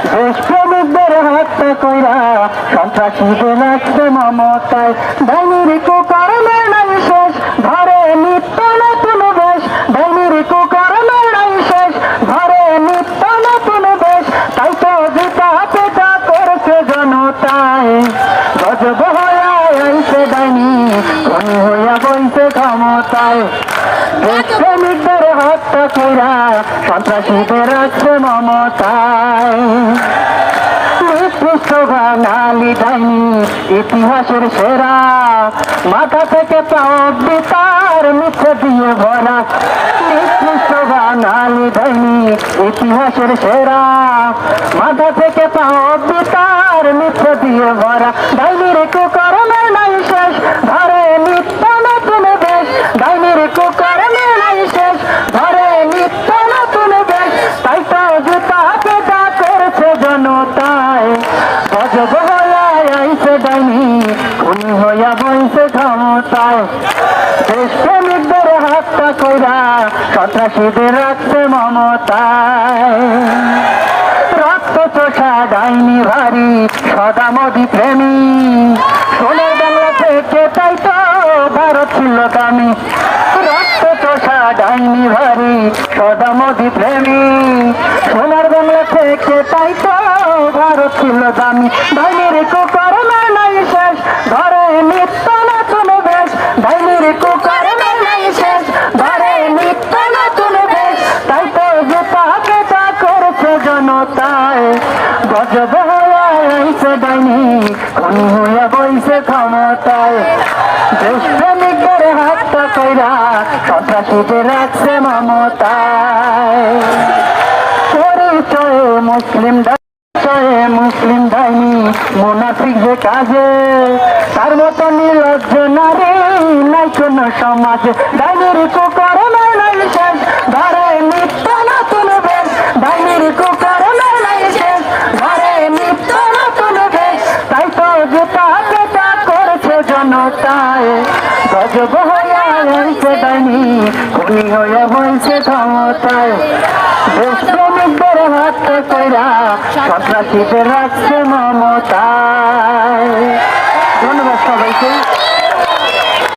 দেশপ্রেমিকদের হত্যা কইরা সন্ত্রাসীদের রাখছে মমতায়। ডাইনির কুকর্মের নাই শেষ, ধরে নিত্য নতুন বেশ। ডাইনির কুকর্মের নাই শেষ, ধরে নিত্য নতুন বেশ। তাই তো জুতা পেটা করছে জনতায়। গজব হইয়া আইছে ডাইনি, খুনি হইয়া বইছে ক্ষমতায়। দেশপ্রেমিকদের হত্যা কইরা সন্ত্রাসীদের রাখছে মমতায়। নিকৃষ্ট বাঙালি ডাইনি ইতিহাসের সেরা, মাথা থেকে পাও অব্দি তার মিথ্যে দিয়ে ভরা। নিকৃষ্ট বাঙালি ডাইনি ইতিহাসের সেরা, মাথা থেকে পাও অব্দি তার মিথ্যে দিয়ে ভরা। ডাইনির কুকর্মের নাই শেষ, ধরে নিত্য নতুন বেশ। ডাইনির কুকর্মের নাই শেষ, ধরে নিত্য নতুন বেশ। তাই তো জুতা পেটা করছে জনতায়। গজব হইয়া আইছে ডাইনি, খুনি হইয়া বইছে ক্ষমতায়। দেশপ্রেমিকদের হত্যা কইরা সন্ত্রাসীদের রাখছে মমতায়। রক্ত চোষা ডাইনি ভারী সদা মোদি প্রেমী, সোনার বাংলা থেকে তাই তো ভারত ছিল দামি। রক্ত চোষা ডাইনি ভারী সদা মোদি প্রেমী, সোনার বাংলা থেকে তাই তো ভারত ছিল দামি। ডাইনির কুকর্মের নাই শেষ, ধরে নিত্য নতুন বেশ। ডাইনির কুকর্মের নাই শেষ, ধরে নিত্য নতুন বেশ। তাই তো জুতা পেটা করছে জনতায়। গজব হইয়া আইছে ডাইনি, খুনি হইয়া বইছে ক্ষমতায়। দেশপ্রেমিকদের হত্যা কইরা সন্ত্রাসীদের রাখছে মমতায়। পরিচয়ে মুসলিম মুসলিম ডাইনি মুনাফিক যে কাজে, তার মতো নির্লজ্জ নারী নাই কোন সমাজে। ডাইনির কুকর্মের নাই শেষ, ধরে নিত্য নতুন বেশ। ডাইনির কুকর্মের নাই শেষ, ধরে নিত্য নতুন বেশ। তাই তো জুতা পেটা করছে জনতায়। গজব হইয়া আইছে ডাইনি, খুনি হইয়া বইছে ক্ষমতায়। দেশপ্রেমিকদের হত্যা কইরা সন্ত্রাসীদের রাখছে মমতায়।